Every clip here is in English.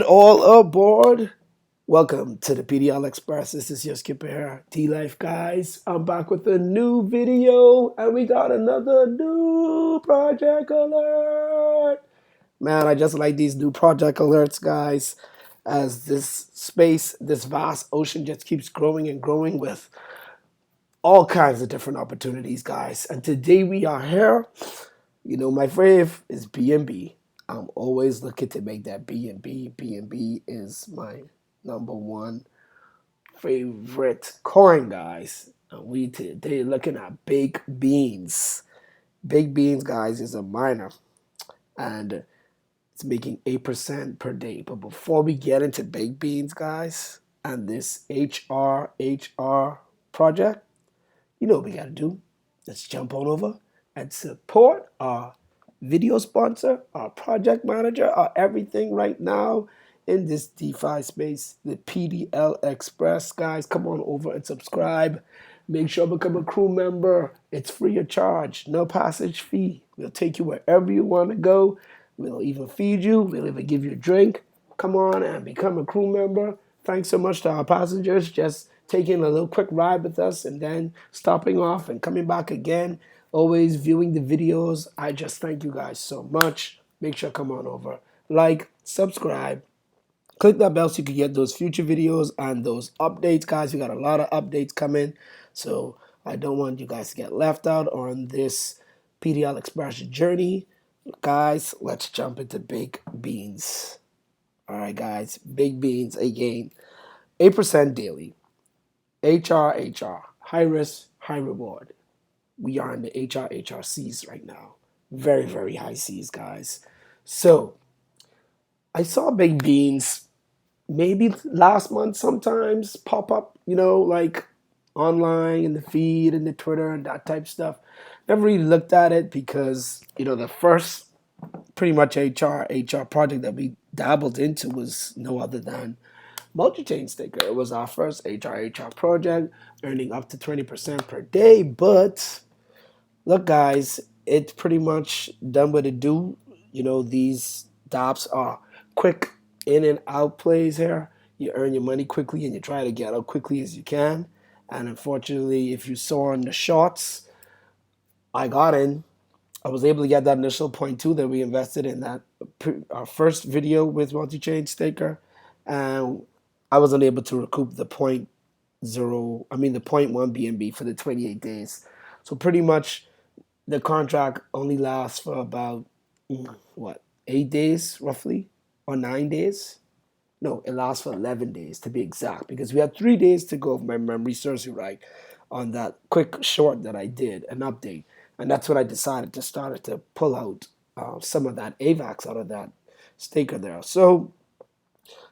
All aboard. Welcome to the PDL Express. This is your skipper here, D-Life guys. I'm back with a new video and we got another new project alert. Man, I just like these new project alerts, guys, as this space, this vast ocean just keeps growing and growing with all kinds of different opportunities, guys. And today we are here. You know, my fave is B&B. I'm always looking to make that B&B. B&B is my number one favorite coin, guys. And we today looking at baked beans. Baked beans, guys, is a miner, and it's making 8% per day. But before we get into baked beans, guys, and this HRHR project, you know what we gotta do. Let's jump on over and support our video sponsor, our project manager, our everything right now in this DeFi space, the PDL Express. Guys, come on over and subscribe. Make sure to become a crew member. It's free of charge, no passage fee. We'll take you wherever you want to go. We'll even feed you. We'll even give you a drink. Come on and become a crew member. Thanks so much to our passengers just taking a little quick ride with us and then stopping off and coming back again. Always viewing the videos. I just thank you guys so much. Make sure to come on over. Like, subscribe, click that bell so you can get those future videos and those updates, guys. We got a lot of updates coming, so I don't want you guys to get left out on this PDL Express journey. Guys, let's jump into baked beans. All right, guys, baked beans again. 8% daily. HRHR, high risk, high reward. We are in the HRHR Cs right now. Very, very high Cs, guys. So I saw baked beans maybe last month sometimes pop up, like online in the feed and the Twitter and that type stuff. Never really looked at it because, the first pretty much HR project that we dabbled into was no other than multi-chain staker. It was our first HRHR project, earning up to 20% per day. But look, guys, it's pretty much done what it do. These DAPPs are quick in and out plays here. You earn your money quickly and you try to get out quickly as you can. And unfortunately, if you saw in the shorts, I got in. I was able to get that initial point two that we invested in that our first video with multi-chain staker, and I wasn't able to recoup the the point one BNB for the 28 days. So pretty much the contract only lasts for about what 8 days roughly, or 9 days. No, it lasts for 11 days to be exact, because we had 3 days to go if my memory serves me right on that quick short that I did, an update. And that's when I decided to start to pull out some of that AVAX out of that staker there. So,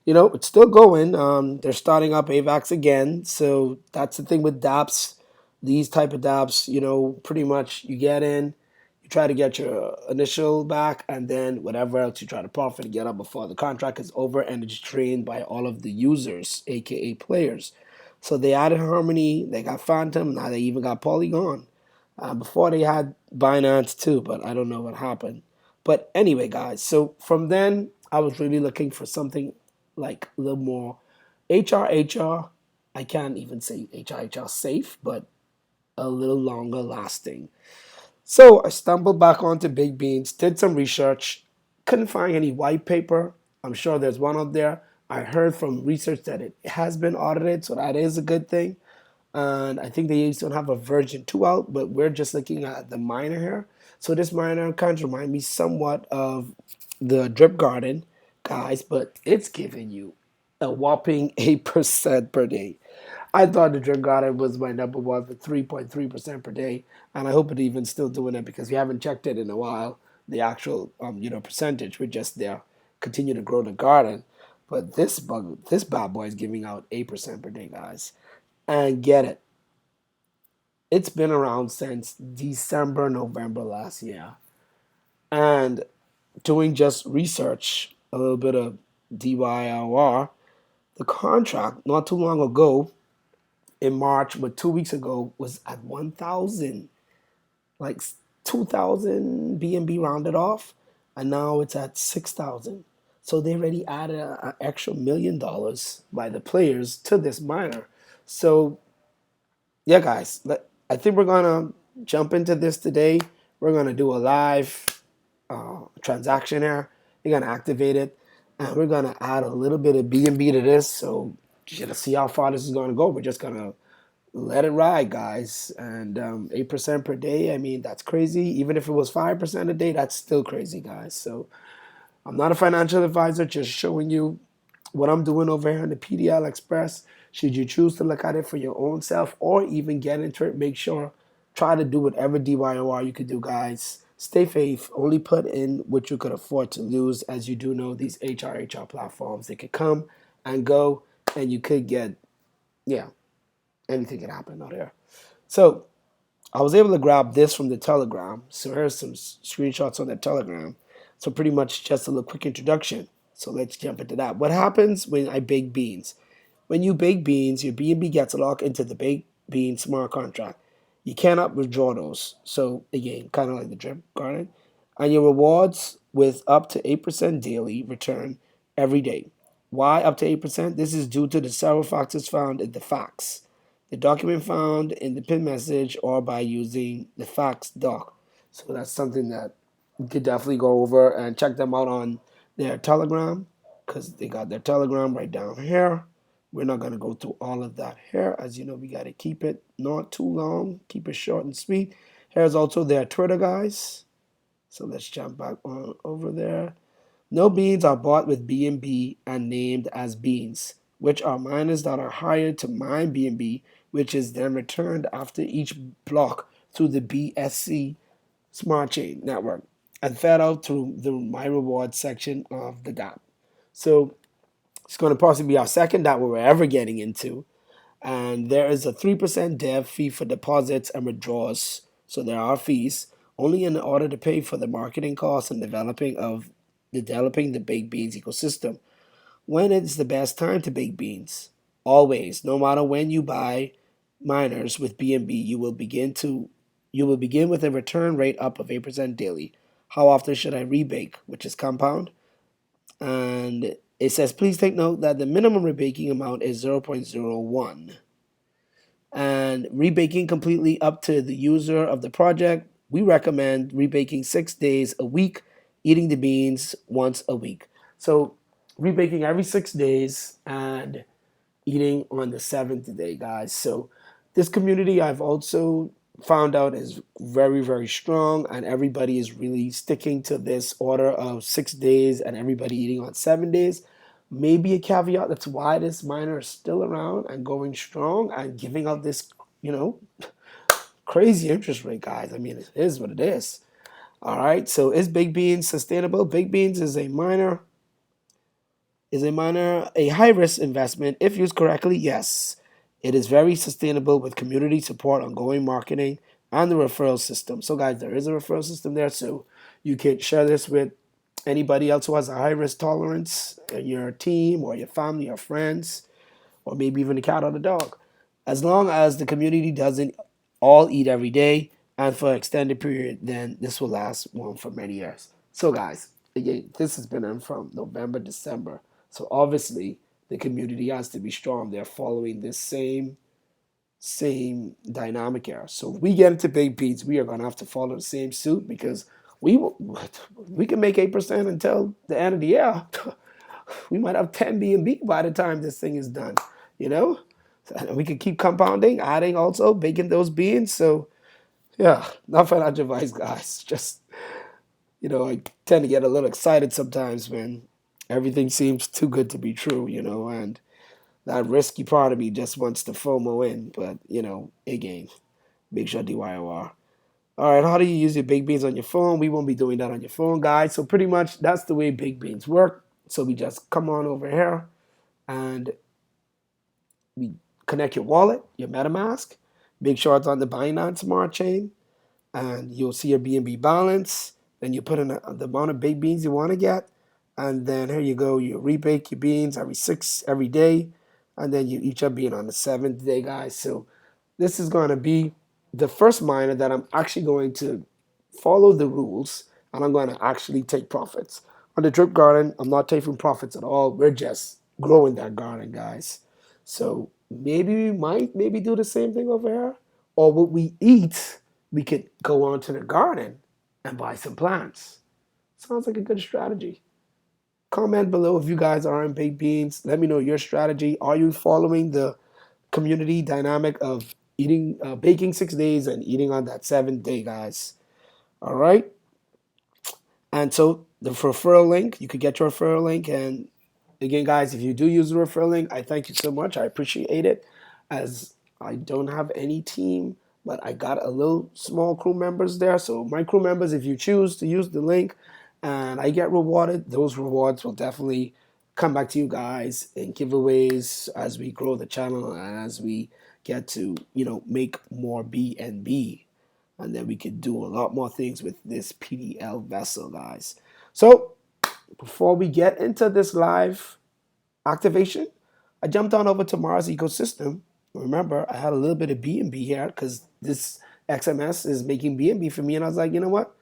it's still going. They're starting up AVAX again. So that's the thing with DApps. These type of DApps, pretty much you get in, you try to get your initial back, and then whatever else you try to profit and get up before the contract is over and it's trained by all of the users, aka players. So they added Harmony, they got Phantom, now they even got Polygon. Before they had Binance too, but I don't know what happened. But anyway, guys, so from then I was really looking for something like a little more HRHR. I can't even say HRHR safe, but a little longer lasting. So I stumbled back onto Big Beans, did some research, couldn't find any white paper. I'm sure there's one out there. I heard from research that it has been audited, so that is a good thing. And I think they used to have a version 2 out, but we're just looking at the miner here. So this miner kind of reminds me somewhat of the Drip Garden, guys, but it's giving you a whopping 8% per day. I thought the Drip Garden was my number one for 3.3% per day, and I hope it even still doing it because we haven't checked it in a while. The actual, percentage, we're just there, continue to grow the garden. But this bad boy is giving out 8% per day, guys. And get it, it's been around since December, November last year. And doing just research, a little bit of DYOR, the contract not too long ago in March, but 2 weeks ago, was at 1,000, like 2,000 BNB rounded off, and now it's at 6,000. So they already added an extra $1 million by the players to this miner. So yeah, guys, I think we're gonna jump into this today. We're gonna do a live transaction here. You're gonna activate it, and we're gonna add a little bit of BNB to this. So just to see how far this is gonna go, we're just gonna let it ride, guys. And 8% per day. I mean, that's crazy. Even if it was 5% a day, that's still crazy, guys. So I'm not a financial advisor, just showing you what I'm doing over here in the PDL Express. Should you choose to look at it for your own self or even get into it, make sure, try to do whatever DYOR you could do, guys. Stay safe. Only put in what you could afford to lose. As you do know, these HRHR platforms, they could come and go, and you could get, yeah, anything can happen out there. So I was able to grab this from the Telegram. So here's some screenshots on the Telegram. So pretty much just a little quick introduction. So let's jump into that. What happens when I bake beans? When you bake beans, your BNB gets locked into the baked bean smart contract. You cannot withdraw those. So again, kind of like the drip garden. And your rewards with up to 8% daily return every day. Why up to 8%? This is due to the several factors found in the facts. The document found in the pin message or by using the facts doc. So that's something that you could definitely go over and check them out on their Telegram, because they got their Telegram right down here. We're not going to go through all of that here. As you know, we got to keep it not too long, keep it short and sweet. Here's also their Twitter, guys. So let's jump back on over there. No beans are bought with BNB and named as beans, which are miners that are hired to mine BNB, which is then returned after each block through the BSC Smart Chain Network and fed out through the My Rewards section of the DAPP. So it's going to possibly be our second DAPP we're ever getting into. And there is a 3% dev fee for deposits and withdrawals. So there are fees only in order to pay for the marketing costs and developing the baked beans ecosystem. When is the best time to bake beans? Always, no matter when you buy miners with BNB, you will begin with a return rate up of 8% daily. How often should I rebake, which is compound? And it says, please take note that the minimum rebaking amount is 0.01. And rebaking completely up to the user of the project. We recommend rebaking 6 days a week, eating the beans once a week. So rebaking every 6 days and eating on the seventh day, guys. So this community I've also found out is very, very strong, and everybody is really sticking to this order of 6 days and everybody eating on 7 days. Maybe a caveat that's why this miner is still around and going strong and giving out this, you know, crazy interest rate, guys. I mean, it is what it is. All right. So is Big Beans sustainable? Big Beans is a high risk investment. If used correctly, yes. It is very sustainable with community support, ongoing marketing, and the referral system. So, guys, there is a referral system there. So you can share this with anybody else who has a high risk tolerance in your team or your family or friends, or maybe even a cat or the dog. As long as the community doesn't all eat every day and for an extended period, then this will last one for many years. So, guys, again, this has been in from November, December. So obviously the community has to be strong. They're following this same dynamic here. So if we get into big beats, we are gonna have to follow the same suit, because we can make 8% until the end of the year. We might have 10 BNB by the time this thing is done, you know? And we can keep compounding, adding also, baking those beans. So yeah, not financial advice, guys. Just, I tend to get a little excited sometimes when everything seems too good to be true, and that risky part of me just wants to FOMO in. But, again, make sure DYOR. All right, how do you use your baked beans on your phone? We won't be doing that on your phone, guys. So pretty much that's the way baked beans work. So we just come on over here and we connect your wallet, your MetaMask. Make sure it's on the Binance Smart Chain, and you'll see your BNB balance. Then you put in the amount of baked beans you want to get, and then here you go. You rebake your beans every day, and then you eat your bean on the seventh day, guys. So this is going to be the first miner that I'm actually going to follow the rules, and I'm going to actually take profits. On the drip garden, I'm not taking profits at all. We're just growing that garden, guys. So maybe we might maybe do the same thing over here. Or what we eat, we could go onto the garden and buy some plants. Sounds like a good strategy. Comment below if you guys are in baked beans. Let me know your strategy. Are you following the community dynamic of eating, baking 6 days and eating on that seventh day, guys? All right. And so the referral link, you could get your referral link. And again, guys, if you do use the referral link, I thank you so much. I appreciate it. As I don't have any team, but I got a little small crew members there. So my crew members, if you choose to use the link and I get rewarded, those rewards will definitely come back to you guys in giveaways as we grow the channel and as we get to, make more BNB, and then we can do a lot more things with this PDL vessel, guys. So before we get into this live activation, I jumped on over to Mars ecosystem. Remember, I had a little bit of BNB here because this XMS is making BNB for me, and I was like, you know what?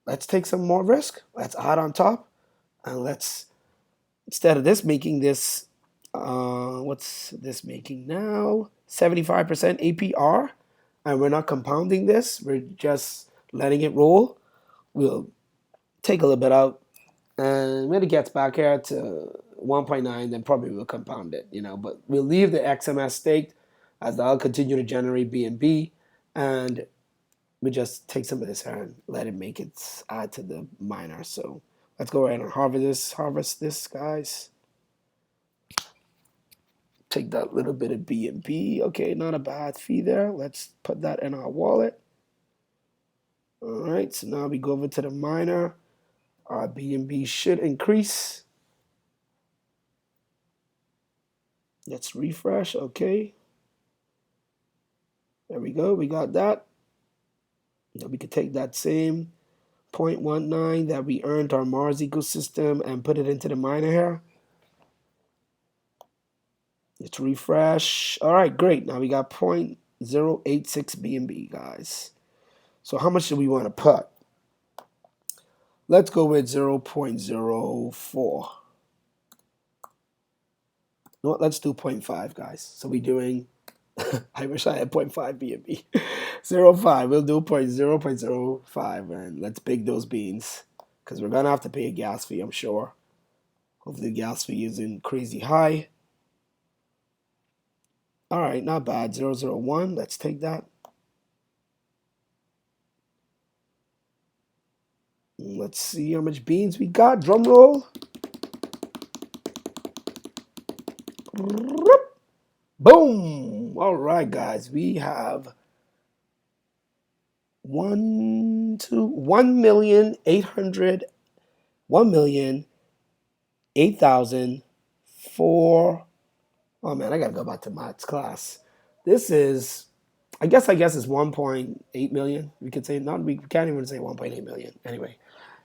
Let's take some more risk. Let's add on top, and let's, instead of this making this, what's this making now? 75% APR, and we're not compounding this. We're just letting it roll. We'll take a little bit out, and when it gets back here to 1.9, then probably we'll compound it, But we'll leave the XMS staked as I'll continue to generate BNB, and we just take some of this here and let it make it add to the miner. So let's go ahead and harvest this, guys. Take that little bit of BNB. Okay, not a bad fee there. Let's put that in our wallet. All right, so now we go over to the miner. Our BNB should increase. Let's refresh. Okay. There we go. We got that. Now we could take that same 0.19 that we earned our Mars ecosystem and put it into the miner here. Let's refresh. All right, great. Now we got 0.086 BNB, guys. So how much do we want to put? Let's go with 0.04. No, let's do 0.5, guys. So we're doing, I wish I had 0.5 BNB. 0.5, we'll do 0.05, and let's bake those beans because we're going to have to pay a gas fee, I'm sure. Hopefully the gas fee isn't crazy high. All right, not bad. 0.001, let's take that. Let's see how much beans we got. Drum roll. Boom. All right, guys. We have 1,008,004. Oh man, I gotta go back to maths class. This is, I guess it's 1.8 million. We could say, not, we can't even say 1.8 million. Anyway,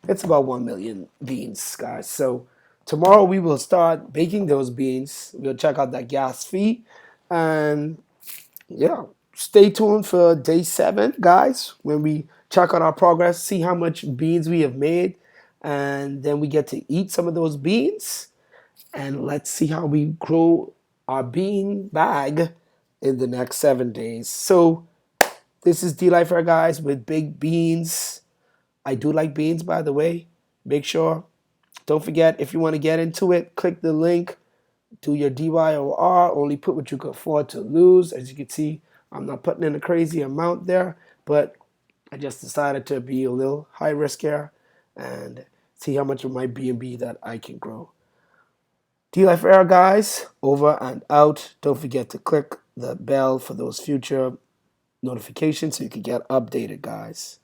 it's about 1 million beans, guys. So tomorrow we will start baking those beans. We'll check out that gas fee. And yeah, stay tuned for day 7, guys, when we check out our progress, see how much beans we have made. And then we get to eat some of those beans. And let's see how we grow our bean bag in the next 7 days. So this is DLifer, guys, with big beans. I do like beans, by the way. Make sure, don't forget, if you want to get into it, click the link, do your DYOR, only put what you can afford to lose. As you can see, I'm not putting in a crazy amount there, but I just decided to be a little high risk here and see how much of my BNB that I can grow. DLifer, guys, over and out. Don't forget to click the bell for those future notifications so you can get updated, guys.